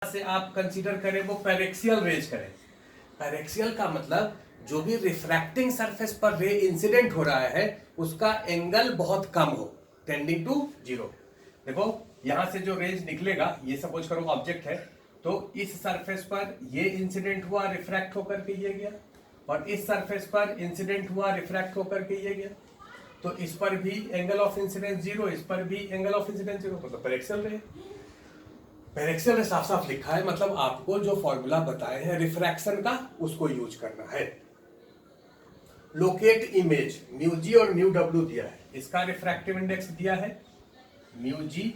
से आप कंसीडर करें वो पैरेक्सियल रेज करें। पैरेक्सियल का मतलब जो भी रिफ्रैक्टिंग सरफेस पर रे इंसिडेंट हो रहा है उसका एंगल बहुत कम हो, टेंडिंग टू जीरो। देखो यहां से जो रेज निकलेगा, ये सपोज करो ऑब्जेक्ट है, तो इस सरफेस पर ये इंसिडेंट हुआ, रिफ्रैक्ट होकर के ये गया, और इस सरफेस पर इंसिडेंट हुआ, रिफ्रैक्ट होकर के ये गया, तो इस पर भी एंगल ऑफ इंसिडेंस जीरो, इस पर भी एंगल ऑफ इंसिडेंस जीरो, मतलब पैरेक्सियल रे। पैरेक्सियल में साफ साफ लिखा है, मतलब आपको जो फॉर्मूला बताए हैं रिफ्रैक्शन का उसको यूज करना है। लोकेट इमेज, म्यू जी और म्यू डब्ल्यू दिया है, इसका रिफ्रैक्टिव इंडेक्स दिया है म्यू जी,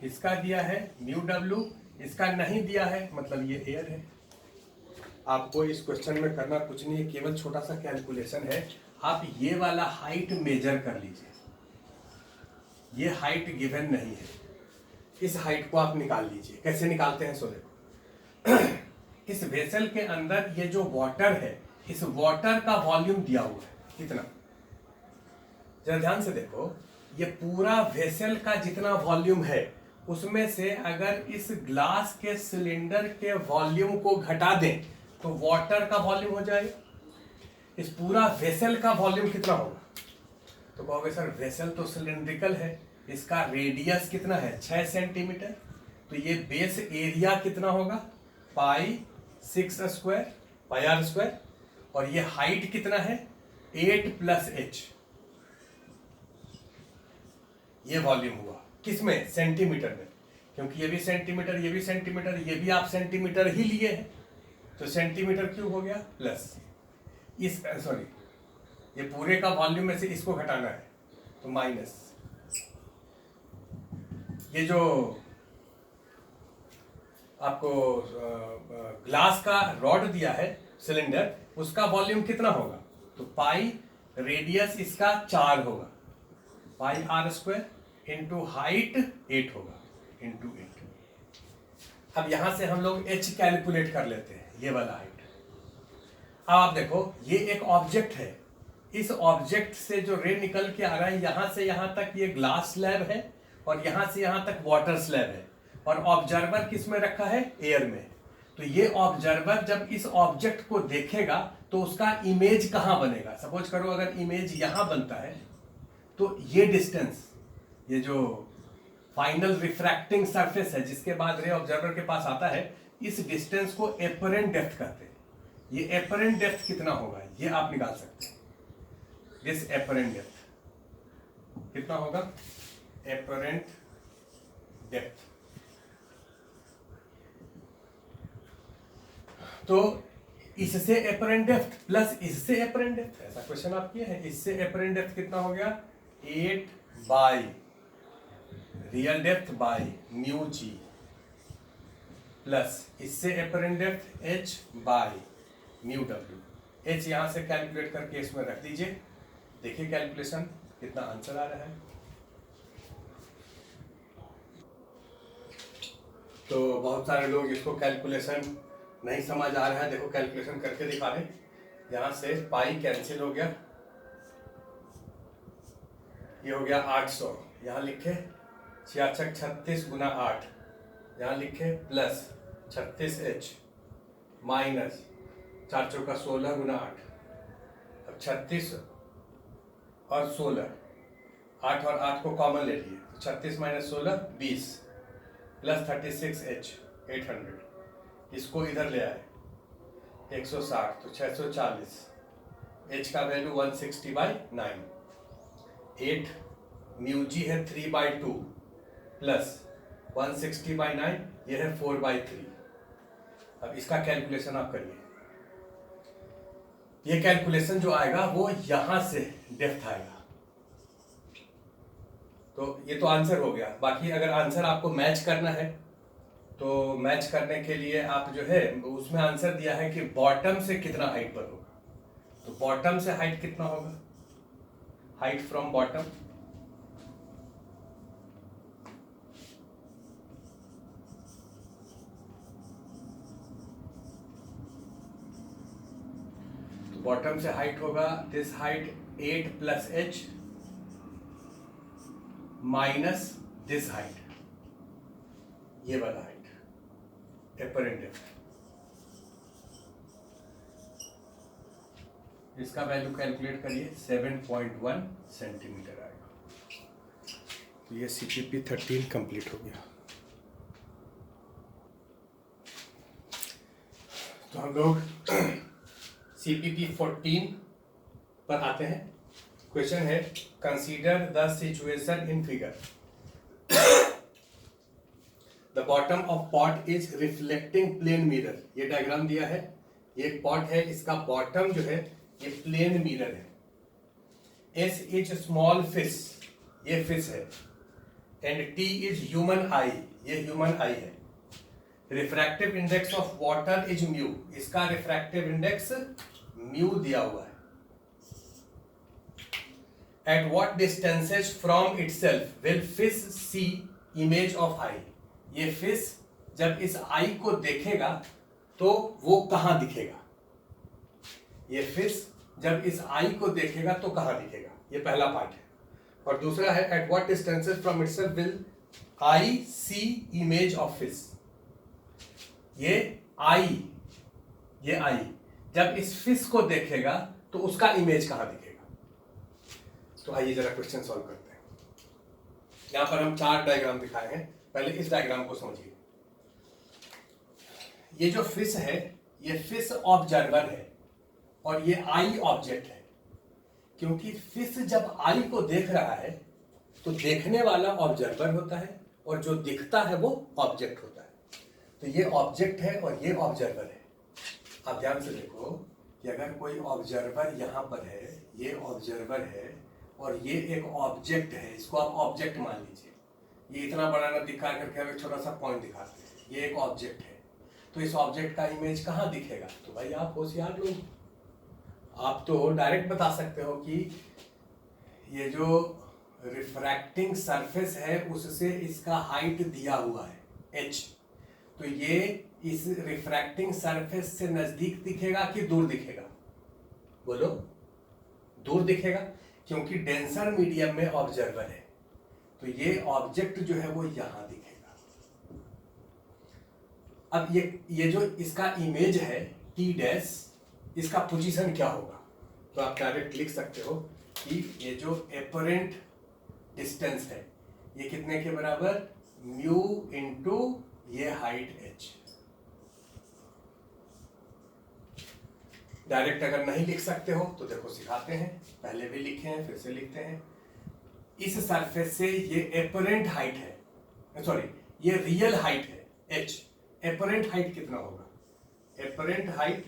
इसका दिया है म्यू डब्ल्यू, इसका नहीं दिया है, मतलब ये एयर है। आपको इस क्वेश्चन में करना कुछ नहीं है, केवल छोटा सा कैलकुलेशन है। आप ये वाला हाइट मेजर कर लीजिए, ये हाइट गिवन नहीं है, इस हाइट को आप निकाल लीजिए। कैसे निकालते हैं सो देखो, इस वेसल के अंदर ये जो वाटर है, इस वाटर का वॉल्यूम दिया हुआ है कितना, जरा ध्यान से देखो। ये पूरा वेसल का जितना वॉल्यूम है उसमें से अगर इस ग्लास के सिलेंडर के वॉल्यूम को घटा दें तो वाटर का वॉल्यूम हो जाएगा। इस पूरा वेसल का वॉल्यूम कितना होगा, तो कहोगे सर वेसल तो सिलिंड्रिकल है, इसका रेडियस कितना है 6 सेंटीमीटर, तो ये बेस एरिया कितना होगा पाई 6 स्क्वायर पाई आर स्क्वायर, और ये हाइट कितना है 8 प्लस एच, ये वॉल्यूम हुआ किसमें, सेंटीमीटर में, क्योंकि ये भी सेंटीमीटर, ये भी सेंटीमीटर, ये भी आप सेंटीमीटर ही लिए हैं, तो सेंटीमीटर क्यूब हो गया प्लस इस सॉरी ये पूरे का वॉल्यूम में से इसको घटाना है तो माइनस ये जो आपको ग्लास का रॉड दिया है सिलेंडर, उसका वॉल्यूम कितना होगा, तो पाई रेडियस इसका 4 होगा, पाई आर स्क्वायर इंटू हाइट 8 होगा इंटू 8। अब यहां से हम लोग एच कैलकुलेट कर लेते हैं, ये वाला हाइट। अब आप देखो ये एक ऑब्जेक्ट है, इस ऑब्जेक्ट से जो रे निकल के आ रहा है यहां से यहां तक ये ग्लास स्लैब है, और यहां से यहां तक वाटर स्लैब है, और ऑब्जर्वर किस में रखा है, एयर में। तो ये ऑब्जर्वर जब इस ऑब्जेक्ट को देखेगा तो उसका इमेज कहां बनेगा, सपोज करो अगर इमेज यहां बनता है तो ये डिस्टेंस, ये जो फाइनल रिफ्रैक्टिंग सरफेस है जिसके बाद रे ऑब्जर्वर के पास आता है, इस डिस्टेंस को एपरेंट डेप्थ कहते हैं। ये एपरेंट डेप्थ कितना होगा ये आप निकाल सकते हैं। दिस एपरेंट डेप्थ कितना होगा, एपरेंट डेप्थ, तो इससे एपरेंट डेप्थ प्लस इससे एपरेंट डेप्थ, ऐसा क्वेश्चन आप किए हैं। इससे एपरेंट डेप्थ कितना हो गया 8 by real depth by mu G, plus इससे apparent depth h by mu W. h यहां से कैलकुलेट करके इसमें रख दीजिए, देखिए कैलकुलेशन कितना आंसर आ रहा है। तो बहुत सारे लोग इसको कैलकुलेशन नहीं समझ आ रहा है, देखो कैलकुलेशन करके दिखा रहे। यहां से पाई कैंसिल हो गया, ये हो गया 800, यहां लिखे 66 गुना 8, यहां लिखे प्लस 36h माइनस 4 चौका 16 गुना 8, अब 36 और 16, 8 और 8 को कॉमन ले लिए, 36 माइनस 16 20 प्लस 36h 800, इसको इधर ले आए 160, तो 640, h का वैल्यू 160/9, 8 म्यू जी है 3/2 प्लस 160/9 ये है 4/3। अब इसका कैलकुलेशन आप करिए, ये कैलकुलेशन जो आएगा वो यहां से डेप्थ आएगा, तो ये तो आंसर हो गया। बाकी अगर आंसर आपको मैच करना है तो मैच करने के लिए आप जो है उसमें आंसर दिया है कि बॉटम से कितना हाइट पर होगा, तो बॉटम से हाइट कितना होगा, हाइट फ्रॉम बॉटम, तो बॉटम से हाइट होगा this height 8 plus h minus this height, ये वाला हाइट एपरेंट डेप्थ, इसका वैल्यू कैलकुलेट करिए 7.1 सेंटीमीटर आएगा। तो ये CPP 13 कंप्लीट हो गया। तो हम लोग CPP 14 पर आते हैं। क्वेश्चन है consider the situation in figure, the bottom of pot is reflecting plane mirror. ये डायग्राम दिया है, ये एक पॉट है, इसका बॉटम जो है ये प्लेन मिरर है। S इज स्मॉल फिश, ये फिश है, एंड T इज ह्यूमन आई, ये ह्यूमन आई है। Refractive index of water is mu, इसका रिफ्रैक्टिव इंडेक्स म्यू दिया हुआ है। At what distances from itself will fish see image of eye? ये फिश जब इस आई को देखेगा तो वो कहां दिखेगा? ये फिश जब इस आई को देखेगा तो कहां दिखेगा? ये पहला पार्ट है। और दूसरा है at what distances from itself will eye see image of fish? ये आई जब इस फिश को देखेगा तो उसका इमेज कहां दिखेगा? तो आइए जरा क्वेश्चन सॉल्व करते हैं। यहां पर हम 4 डायग्राम दिखाए हैं, पहले इस डायग्राम को समझिए। ये जो फिश है ये फिश ऑब्जर्वर है और ये आई ऑब्जेक्ट है, क्योंकि फिश जब आई को देख रहा है तो देखने वाला ऑब्जर्वर होता है और जो दिखता है वो ऑब्जेक्ट होता है। तो ये ऑब्जेक्ट है और ये ऑब्जर्वर है। आप ध्यान से देखो कि अगर कोई ऑब्जर्वर यहाँ पर है, ये ऑब्जर्वर है और ये एक ऑब्जेक्ट है, इसको आप ऑब्जेक्ट मान लीजिए। ये इतना बड़ा न दिखा करके हम एक छोटा सा पॉइंट दिखाते हैं, ये एक ऑब्जेक्ट है। तो इस ऑब्जेक्ट का इमेज कहाँ दिखेगा? तो भाई आप होशियार लोग, आप तो डायरेक्ट बता सकते हो कि ये जो रिफ्रैक्टिंग सरफेस है उससे इसका हाइट दिया हुआ है h। तो ये इस रिफ्रैक्टिंग सरफेस से नजदीक दिखेगा कि दूर दिखेगा? बोलो, दूर दिखेगा, क्योंकि डेंसर मीडियम में ऑब्जर्वर है। तो ये ऑब्जेक्ट जो है वो यहां दिखेगा। अब ये जो इसका इमेज है T डैश, इसका पोजीशन क्या होगा? तो आप डायरेक्ट लिख सकते हो कि ये जो एपरेंट डिस्टेंस है ये कितने के बराबर? म्यू इंटू ये हाइट h। डायरेक्ट अगर नहीं लिख सकते हो तो देखो सिखाते हैं, पहले भी लिखे हैं फिर से लिखते हैं। इस सरफेस से ये एपरेंट हाइट है, सॉरी ये रियल हाइट है h। एपरेंट हाइट कितना होगा? एपरेंट हाइट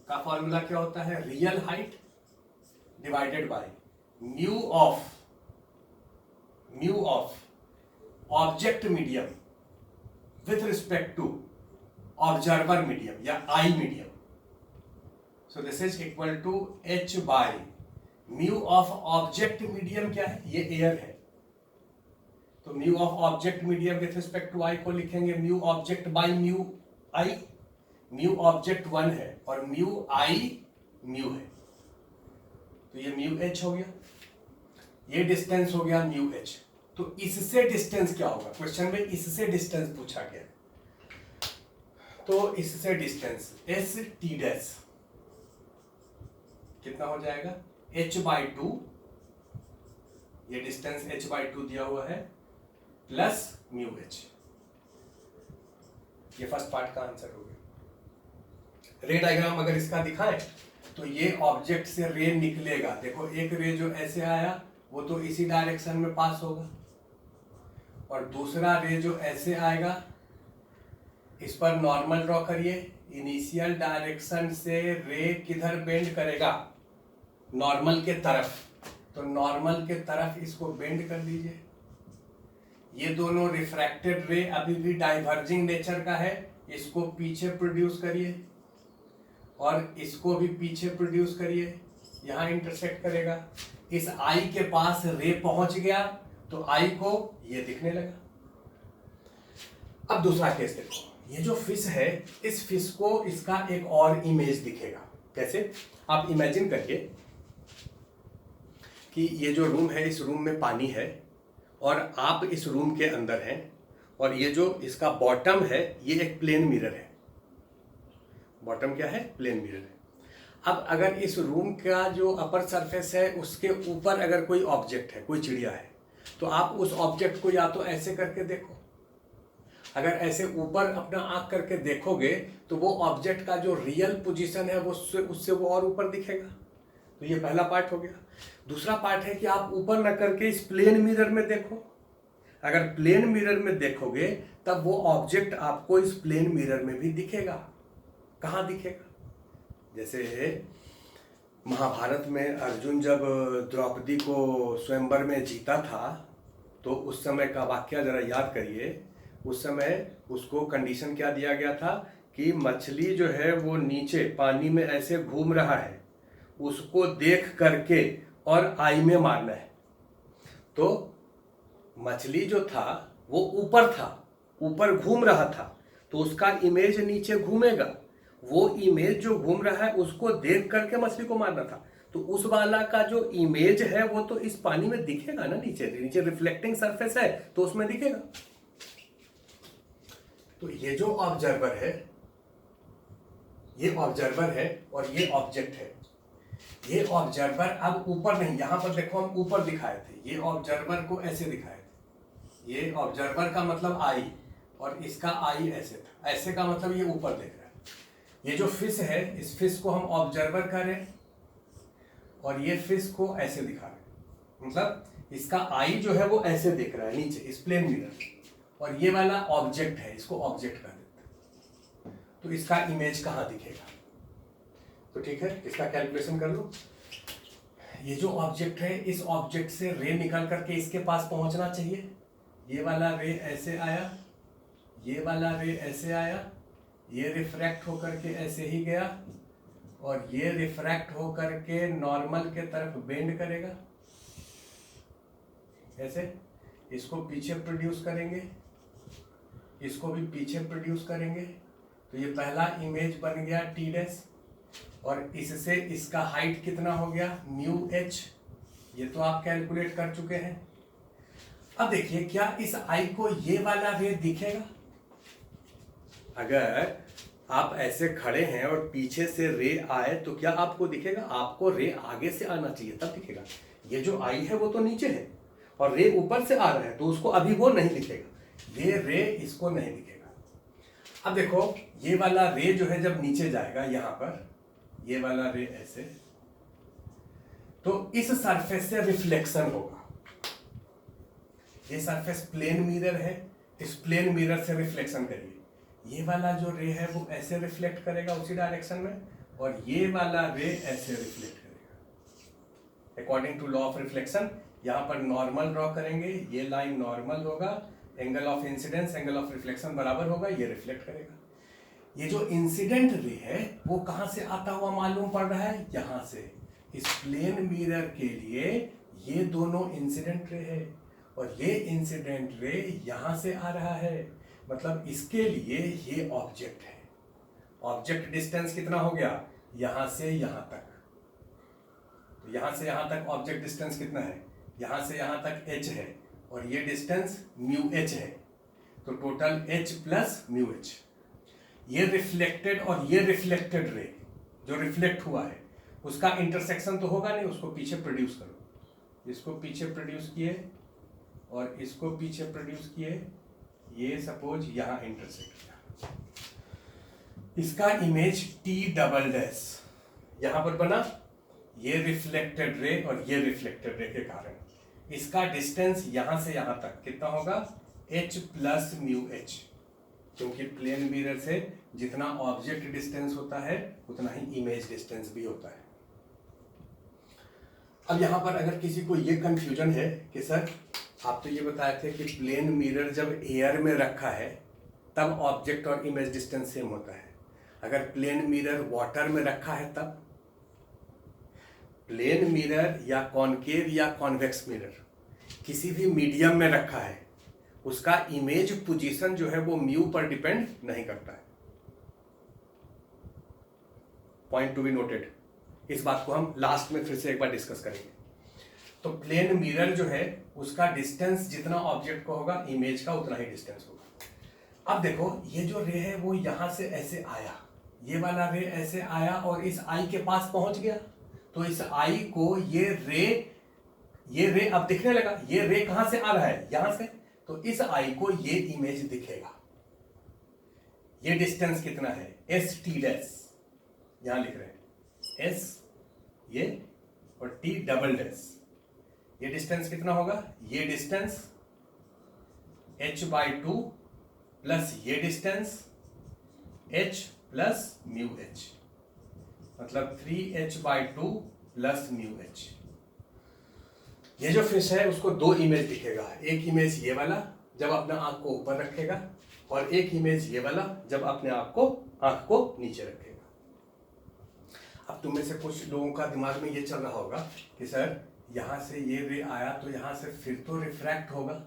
का फॉर्मूला क्या होता है? Real height divided by mu of object medium with respect to observer medium या eye medium. So this is equal to h by mu of object medium क्या है? ये एयर है। तो mu of object medium with respect to eye को लिखेंगे mu object by mu I. Mu object 1 है और म्यू आई म्यू है, तो ये म्यू h हो गया। ये डिस्टेंस हो गया म्यू h। तो इससे डिस्टेंस क्या होगा? क्वेश्चन में इससे डिस्टेंस पूछा गया, तो इससे डिस्टेंस एस टी डैश कितना हो जाएगा? h/2, ये डिस्टेंस h/2 दिया हुआ है, प्लस म्यू h। ये फर्स्ट पार्ट का आंसर हो गया। रे डायग्राम अगर इसका दिखाएं तो ये ऑब्जेक्ट से रे निकलेगा। देखो एक रे जो ऐसे आया वो तो इसी डायरेक्शन में पास होगा, और दूसरा रे जो ऐसे आएगा इस पर नॉर्मल ड्रॉ करिए। इनिशियल डायरेक्शन से रे किधर बेंड करेगा? नॉर्मल के तरफ। तो नॉर्मल के तरफ इसको बेंड कर दीजिए। ये दोनों रिफ्रैक्टेड रे अभी भी डाइवर्जिंग नेचर का है, इसको पीछे प्रोड्यूस करिए और इसको भी पीछे प्रोड्यूस करिए, यहां इंटरसेक्ट करेगा। इस आई के पास रे पहुंच गया तो आई को ये दिखने लगा। अब दूसरा केस देखो, ये जो फिश है इस फिश को इसका एक और इमेज दिखेगा। कैसे? आप इमेजिन करिए कि ये जो रूम है इस रूम में पानी है और आप इस रूम के अंदर हैं और ये जो इसका बॉटम है ये एक प्लेन मिरर है। बॉटम क्या है? प्लेन मिरर है। अब अगर इस रूम का जो अपर सरफेस है उसके ऊपर अगर कोई ऑब्जेक्ट है, कोई चिड़िया है, तो आप उस ऑब्जेक्ट को या तो ऐसे करके देखो, अगर ऐसे ऊपर अपना आंख करके देखोगे तो वो ऑब्जेक्ट का जो रियल पोजीशन है वो उससे वो और ऊपर दिखेगा। तो ये पहला पार्ट हो गया। दूसरा पार्ट है कि आप ऊपर न करके इस प्लेन मिरर में देखो। अगर प्लेन मिरर में देखोगे तब वो ऑब्जेक्ट आपको इस प्लेन मिरर में भी दिखेगा। कहाँ दिखेगा? जैसे महाभारत में अर्जुन जब द्रौपदी को स्वयंवर में जीता था तो उस समय का वाक्य जरा याद करिए। उस समय उसको कंडीशन क्या दिया गया था कि मछली जो है वो नीचे पानी में ऐसे घूम रहा है, उसको देख करके और आई में मारना है। तो मछली जो था वो ऊपर था, ऊपर घूम रहा था, तो उसका इमेज नीचे घूमेगा। वो इमेज जो घूम रहा है उसको देख करके मछली को मारना था। तो उस वाला का जो इमेज है वो तो इस पानी में दिखेगा ना, नीचे नीचे रिफ्लेक्टिंग सरफेस है तो उसमें दिखेगा। तो ये जो ऑब्जर्वर है, ये ऑब्जर्वर है और ये ऑब्जेक्ट है। ये ऑब्जर्वर अब ऊपर नहीं, यहां पर देखो हम ऊपर दिखाए थे, ये ऑब्जर्वर को ऐसे दिखाए थे। ये ऑब्जर्वर का मतलब आई और इसका आई ऐसे था, ऐसे का मतलब ये ऊपर देख रहा है। ये जो फिश है इस फिश को हम ऑब्जर्वर करें और ये फिश को ऐसे दिखा रहे, मतलब इसका आई जो है वो ऐसे देख रहा है नीचे इस प्लेन मिरर, और ये वाला ऑब्जेक्ट है, इसको ऑब्जेक्ट कर देते हैं। तो इसका इमेज कहाँ दिखेगा? तो ठीक है, इसका कैलकुलेशन कर लो। ये जो ऑब्जेक्ट है इस ऑब्जेक्ट से रे निकल करके इसके पास पहुंचना चाहिए। ये वाला रे ऐसे आया, ये वाला रे ऐसे आया, ये रिफ्रैक्ट होकर के ऐसे ही गया और ये रिफ्रैक्ट होकर के नॉर्मल के तरफ बेंड करेगा ऐसे। इसको पीछे प्रोड्यूस करेंगे, इसको भी पीछे प्रोड्यूस करेंगे। तो ये पहला इमेज बन गया टी डैश, और इससे इसका हाइट कितना हो गया? Mu H. ये तो आप कैलकुलेट कर चुके हैं। अब देखिए क्या इस आई को ये वाला रे दिखेगा? अगर आप ऐसे खड़े हैं और पीछे से रे आए तो क्या आपको दिखेगा? आपको रे आगे से आना चाहिए तब दिखेगा। ये जो आई है वो तो नीचे है और रे ऊपर से आ रहा है तो उसको अभी वो नहीं दिखेगा, ये रे इसको नहीं दिखेगा। अब देखो ये वाला रे जो है जब नीचे जाएगा यहां पर, ये वाला रे ऐसे, तो इस सरफेस से रिफ्लेक्शन होगा। ये सरफेस प्लेन मिरर है, इस प्लेन मिरर से रिफ्लेक्शन करिए। ये वाला जो रे है वो ऐसे रिफ्लेक्ट करेगा उसी डायरेक्शन में, और ये वाला रे ऐसे रिफ्लेक्ट करेगा according to law of reflection. यहां पर नॉर्मल ड्रॉ करेंगे, ये लाइन नॉर्मल होगा, angle of incidence angle of reflection बराबर होगा, ये रिफ्लेक्ट करेगा। ये जो इंसिडेंट रे है वो कहां से आता हुआ मालूम पड़ रहा है? यहां से। इस प्लेन मिरर के लिए ये दोनों इंसिडेंट रे है और ये इंसिडेंट रे यहां से आ रहा है, मतलब इसके लिए ये ऑब्जेक्ट है। ऑब्जेक्ट डिस्टेंस कितना हो गया? यहां से यहां तक। तो यहां से यहां तक ऑब्जेक्ट डिस्टेंस कितना है? यहां से यहां तक h है और ये डिस्टेंस म्यू h है, तो total h plus mu h। ये रिफ्लेक्टेड और ये रिफ्लेक्टेड रे जो रिफ्लेक्ट हुआ है उसका इंटरसेक्शन तो होगा नहीं, उसको पीछे प्रोड्यूस करो। इसको पीछे प्रोड्यूस किए और इसको पीछे प्रोड्यूस किए, ये सपोज यहां इंटरसेक्ट किया, इसका इमेज टी डबल डैश यहां पर बना। ये रिफ्लेक्टेड रे और ये रिफ्लेक्टेड रे के कारण इसका डिस्टेंस यहां से यहां तक कितना होगा? h प्लस म्यू h, क्योंकि प्लेन मिरर से जितना ऑब्जेक्ट डिस्टेंस होता है उतना ही इमेज डिस्टेंस भी होता है। अब यहां पर अगर किसी को ये कंफ्यूजन है कि सर आप तो ये बताए थे कि प्लेन मिरर जब एयर में रखा है तब ऑब्जेक्ट और इमेज डिस्टेंस सेम होता है, अगर प्लेन मिरर वाटर में रखा है तब? प्लेन मिरर या कॉनकेव या कॉन्वेक्स मिरर किसी भी मीडियम में रखा है, उसका इमेज पोजीशन जो है वो म्यू पर डिपेंड नहीं करता है। Point to be noted. इस बात को हम लास्ट में फिर से एक बार डिस्कस करेंगे। तो प्लेन मिरर जो है उसका डिस्टेंस जितना ऑब्जेक्ट को होगा इमेज का उतना ही डिस्टेंस होगा। अब देखो ये जो रे है वो यहां से ऐसे आया, ये वाला रे ऐसे आया और इस आई के पास पहुंच गया, तो इस आई को ये रे अब दिखने लगा। ये रे कहां से आ रहा है, यहां से, तो इस आई को ये इमेज दिखेगा। ये डिस्टेंस कितना है, एस टी डैश, यहां लिख रहे हैं एस ये और टी डबल डैश। ये डिस्टेंस कितना होगा, ये डिस्टेंस h/2 प्लस ये distance h plus mu h, मतलब 3h/2 प्लस म्यू h। ये जो फिश है उसको दो इमेज दिखेगा, एक इमेज ये वाला जब अपना आंख को ऊपर रखेगा, और एक इमेज ये वाला जब अपने आंख को नीचे रखेगा। अब तुम में से कुछ लोगों का दिमाग में ये चल रहा होगा कि सर यहां से ये रे आया तो यहां से फिर तो रिफ्रैक्ट होगा,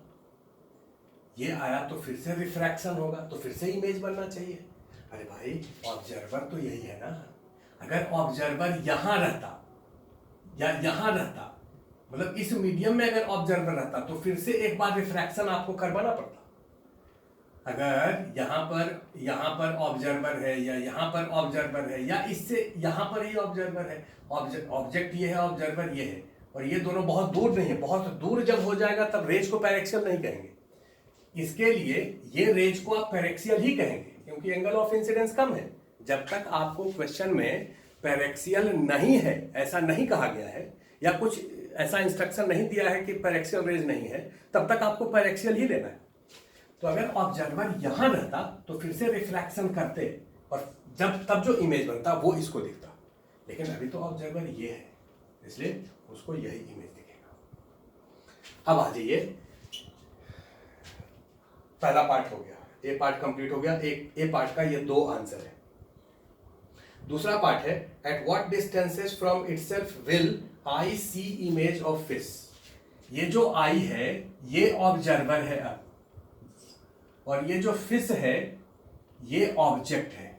ये आया तो फिर से रिफ्रैक्शन होगा, तो फिर से इमेज बनना चाहिए। अरे भाई ऑब्जर्वर तो यही है ना, अगर ऑब्जर्वर यहां रहता या यहां रहता, मतलब इस मीडियम में अगर ऑब्जर्वर रहता तो फिर से एक बार रिफ्रैक्शन आपको करवाना पड़ता। अगर यहाँ पर ऑब्जर्वर है या यहाँ पर ऑब्जर्वर है या इससे यहाँ पर ही ऑब्जर्वर है, ऑब्जेक्ट ये है ऑब्जर्वर ये है, और ये दोनों बहुत दूर नहीं है, बहुत दूर जब हो जाएगा तब रेज को पैरेक्सियल नहीं कहेंगे। इसके लिए ये रेज को आप पैरेक्सियल ही कहेंगे क्योंकि एंगल ऑफ इंसिडेंस कम है। जब तक आपको क्वेश्चन में पैरेक्सियल नहीं है, ऐसा नहीं कहा गया है या कुछ ऐसा इंस्ट्रक्शन नहीं दिया है कि पैरेक्सियल रेज नहीं है, तब तक आपको पैरेक्सियल ही लेना है। तो अगर ऑब्जर्वर यहां रहता तो फिर से रिफ्रैक्शन करते और तब जो इमेज बनता वो इसको दिखता, लेकिन अभी तो ऑब्जर्वर ये है इसलिए उसको यही इमेज दिखेगा। अब आ जाइए, पहला पार्ट हो गया, ए पार्ट कंप्लीट हो गया, एक ए पार्ट का ये दो आंसर है। दूसरा पार्ट है at what distances from itself will I see image of fish. ये जो आई है ये ऑब्जर्वर है अब, और ये जो फिश है ये ऑब्जेक्ट है।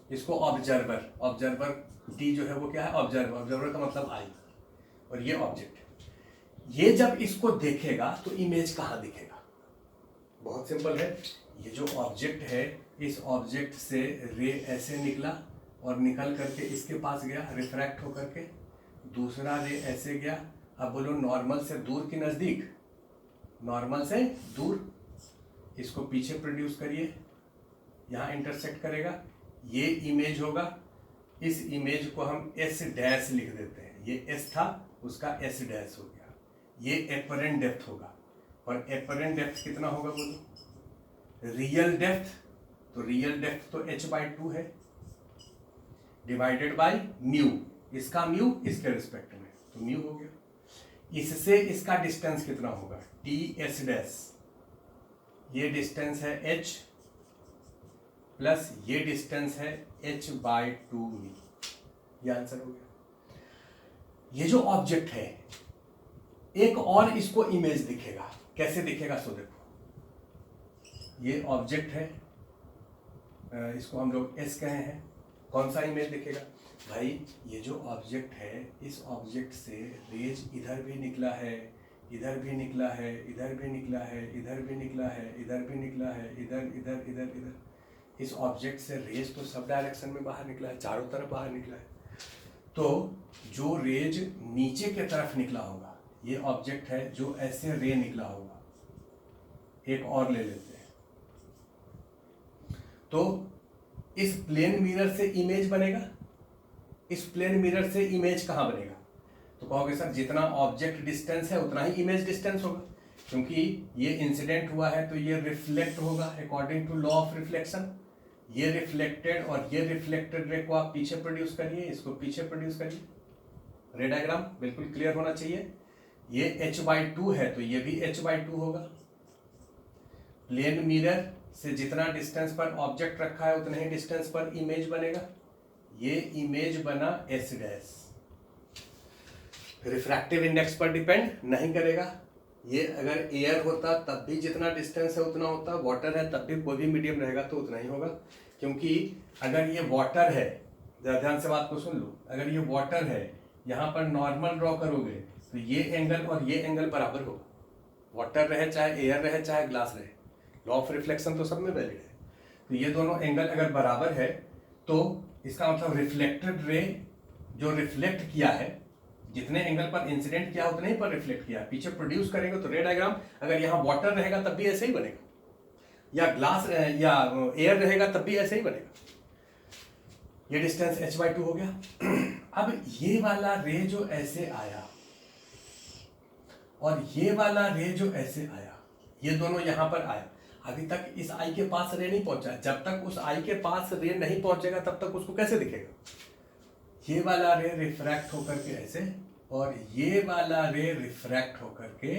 इसको ऑब्जर्वर डी जो है वो क्या है, ऑब्जर्वर का मतलब आई, और ये ऑब्जेक्ट है। ये जब इसको देखेगा तो इमेज कहां दिखेगा, बहुत सिंपल है। ये जो ऑब्जेक्ट है इस ऑब्जेक्ट से रे ऐसे निकला और निकल करके इसके पास गया रिफ्रैक्ट होकर के, दूसरा रे ऐसे गया। अब बोलो नॉर्मल से दूर की नजदीक, नॉर्मल से दूर, इसको पीछे प्रोड्यूस करिए, यहां इंटरसेक्ट करेगा, ये इमेज होगा। इस इमेज को हम एस डैश लिख देते हैं, ये एस था उसका एस डैश हो गया। ये एपरेंट डेप्थ होगा, और एपरेंट डेप्थ कितना होगा बोलो, रियल डेप्थ, तो रियल डेप्थ तो h/2 है डिवाइडेड बाय म्यू, इसका म्यू इसके रिस्पेक्ट में, तो म्यू हो गया। इससे इसका डिस्टेंस कितना होगा, टी एस डैश, ये डिस्टेंस है h प्लस ये डिस्टेंस है h/2 म्यू, ये आंसर हो गया। ये जो ऑब्जेक्ट है एक और इसको इमेज दिखेगा, कैसे दिखेगा सो देखो, ये ऑब्जेक्ट है, इसको हम लोग एस कहे हैं, कौन सा इमेज दिखेगा भाई, ये जो ऑब्जेक्ट है इस ऑब्जेक्ट से रेज इधर भी निकला है, इधर भी निकला है, इधर भी निकला है, इधर भी निकला है, इधर भी निकला है, इधर इधर इधर इधर, इस ऑब्जेक्ट से रेज तो सब डायरेक्शन में बाहर निकला है, चारों तरफ बाहर निकला है। तो जो रेज नीचे के तरफ निकला होगा, ये ऑब्जेक्ट है जो ऐसे रे निकला होगा, एक और ले लेते हैं, तो इस प्लेन मिरर से इमेज बनेगा। इस प्लेन मिरर से इमेज कहां बनेगा, तो कहोगे सर जितना ऑब्जेक्ट डिस्टेंस है उतना ही इमेज डिस्टेंस होगा, क्योंकि ये इंसिडेंट हुआ है तो ये रिफ्लेक्ट होगा according to law of reflection. ये रिफ्लेक्टेड और ये रिफ्लेक्टेड रे को आप पीछे प्रोड्यूस करिए, इसको पीछे प्रोड्यूस करिए, रे डायग्राम बिल्कुल क्लियर होना चाहिए। ये h/2 है तो ये भी h/2 होगा। प्लेन मिरर से जितना डिस्टेंस पर ऑब्जेक्ट रखा है उतना ही डिस्टेंस पर इमेज बनेगा, ये इमेज बना एस डैश। रिफ्रैक्टिव इंडेक्स पर डिपेंड नहीं करेगा, ये अगर एयर होता तब भी जितना डिस्टेंस है उतना होता, वाटर है तब भी कोई भी मीडियम रहेगा तो उतना ही होगा, क्योंकि अगर ये वाटर है, जरा ध्यान से बात को सुन लो, अगर ये वाटर है यहाँ पर नॉर्मल ड्रॉ करोगे तो ये एंगल और ये एंगल बराबर होगा, वाटर रहे चाहे एयर रहे चाहे ग्लास रहे, लॉ ऑफ रिफ्लेक्शन तो सब में वैलिड है। तो ये दोनों एंगल अगर बराबर है तो इसका मतलब रिफ्लेक्टेड रे जो रिफ्लेक्ट किया है, जितने एंगल पर इंसिडेंट किया उतने ही पर रिफ्लेक्ट किया, पीछे प्रोड्यूस करेंगे तो रे डायग्राम, अगर यहाँ वाटर रहेगा तब भी ऐसे ही बनेगा, या ग्लास या एयर रहेगा तब भी ऐसे ही बनेगा। ये डिस्टेंस h/2 हो गया। अब ये वाला रे जो ऐसे आया और ये वाला रे जो ऐसे आया, ये दोनों यहां पर आया, अभी तक इस आई के पास रे नहीं पहुंचा। जब तक उस आई के पास रे नहीं पहुंचेगा तब तक उसको कैसे दिखेगा? ये वाला रे रिफ्रैक्ट होकर के ऐसे और ये वाला रे रिफ्रैक्ट होकर के।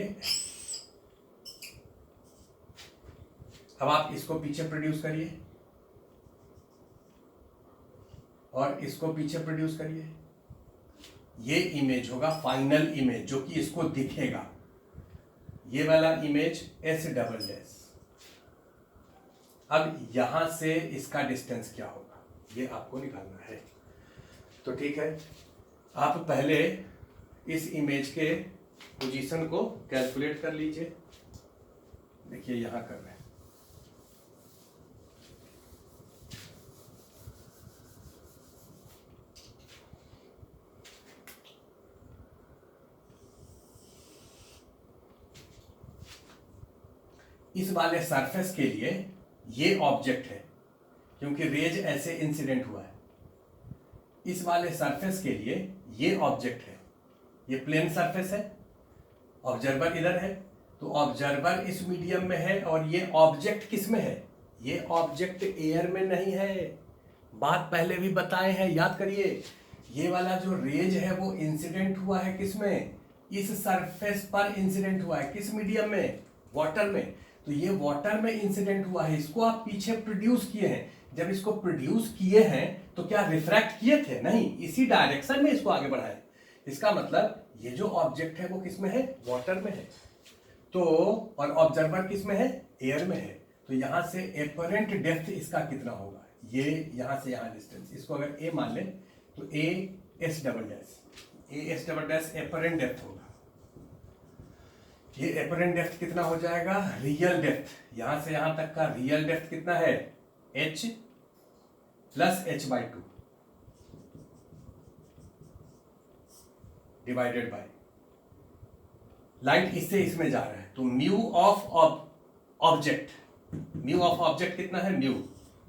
अब आप इसको पीछे प्रोड्यूस करिए और इसको पीछे प्रोड्यूस करिए। ये इमेज होगा फाइनल इमेज जो कि इसको दिखेगा। ये वाला इमेज S'। अब यहां से इसका डिस्टेंस क्या होगा ये आपको निकालना है। तो ठीक है, आप पहले इस इमेज के पोजीशन को कैलकुलेट कर लीजिए। देखिए यहां कर रहे हैं, इस वाले सरफेस के लिए ये ऑब्जेक्ट है क्योंकि रेज ऐसे इंसिडेंट हुआ है। इस वाले सरफेस के लिए ये ऑब्जेक्ट है, ये प्लेन सरफेस है, ऑब्जर्वर इधर है, तो ऑब्जर्वर इस मीडियम में है और ये ऑब्जेक्ट किस में है? ये ऑब्जेक्ट एयर में नहीं है। बात पहले भी बताए हैं, याद करिए। ये वाला जो रेज है वो इंसिडेंट हुआ है किस में? इस सरफेस पर इंसिडेंट हुआ है। किस मीडियम में? वाटर में। तो ये वाटर में इंसिडेंट हुआ है, इसको आप पीछे प्रोड्यूस किए हैं। जब इसको प्रोड्यूस किए हैं तो क्या रिफ्रैक्ट किए थे? नहीं, इसी डायरेक्शन में इसको आगे बढ़ाए। इसका मतलब ये जो ऑब्जेक्ट है वो किस में है? वाटर में है। तो और ऑब्जर्वर किस में है? एयर में है। तो यहां से एपरेंट डेप्थ इसका कितना होगा? ये यहां से यहां डिस्टेंस, इसको अगर ए मान लें तो AS', AS' एपरेंट डेप्थ होगा। ये एपरेंट डेप्थ कितना हो जाएगा? रियल डेप्थ, यहां से यहां तक का रियल डेप्थ कितना है? H + h/2 divided by light इससे इसमें जा रहा है तो mu of object, mu of object कितना है? Mu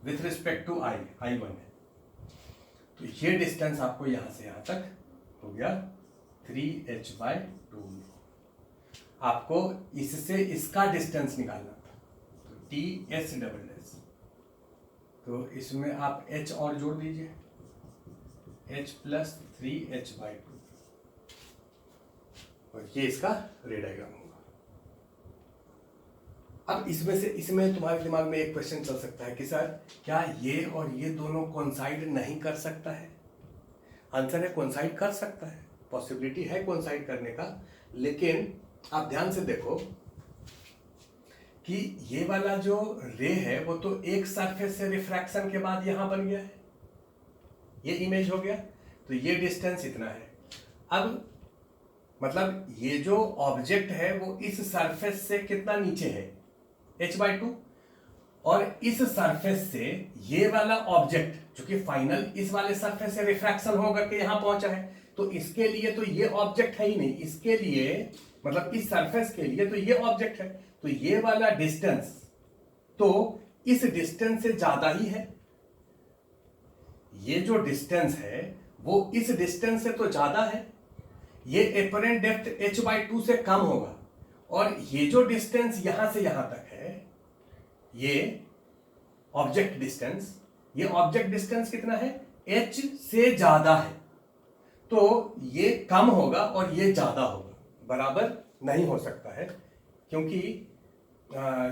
with respect to I1 है। तो ये डिस्टेंस आपको यहां से यहां तक हो गया 3h/2। आपको इससे इसका डिस्टेंस निकालना था तो TS'। तो इसमें आप h और जोड़ दीजिए, h + 3h/2 और ये इसका रे डायग्राम होगा। अब इसमें से इसमें तुम्हारे दिमाग में एक क्वेश्चन चल सकता है कि सर क्या ये और ये दोनों कोइंसाइड नहीं कर सकता है? आंसर है कोइंसाइड कर सकता है, पॉसिबिलिटी है कोइंसाइड करने का। लेकिन आप ध्यान से देखो कि ये वाला जो रे है वो तो एक सरफेस से रिफ्रैक्शन के बाद यहां बन गया है, ये इमेज हो गया। तो ये डिस्टेंस इतना है। अब मतलब ये जो ऑब्जेक्ट है वो इस सरफेस से कितना नीचे है? h/2। और इस सरफेस से ये वाला ऑब्जेक्ट जो कि फाइनल इस वाले सरफेस से रिफ्रैक्शन होकर के यहां पहुंचा है, तो इसके लिए तो ये ऑब्जेक्ट है ही नहीं। इसके लिए मतलब इस सरफेस के लिए तो ये ऑब्जेक्ट है, तो ये वाला डिस्टेंस तो इस डिस्टेंस से ज्यादा ही है। ये जो डिस्टेंस है वो इस डिस्टेंस से तो ज्यादा है। ये एपरेंट डेप्थ h/2 से कम होगा और ये जो डिस्टेंस यहां से यहां तक है ये ऑब्जेक्ट डिस्टेंस, ये ऑब्जेक्ट डिस्टेंस कितना है? h से ज्यादा है। तो ये कम होगा और ये ज्यादा होगा, बराबर नहीं हो सकता है क्योंकि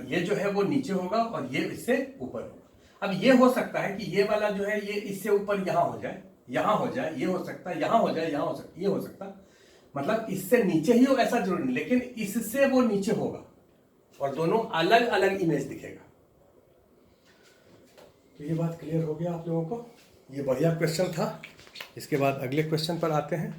ये जो है वो नीचे होगा और ये इससे ऊपर होगा। अब ये हो सकता है कि ये वाला जो है ये इससे ऊपर यहां हो जाए, यहां हो जाए, ये हो सकता है, यहां हो जाए, यहां हो सकता, ये हो सकता, मतलब इससे नीचे ही हो ऐसा जरूरी नहीं, लेकिन इससे वो नीचे होगा और दोनों अलग अलग इमेज दिखेगा। तो ये बात क्लियर हो गया आप लोगों को? ये बढ़िया क्वेश्चन था। इसके बाद अगले क्वेश्चन पर आते हैं।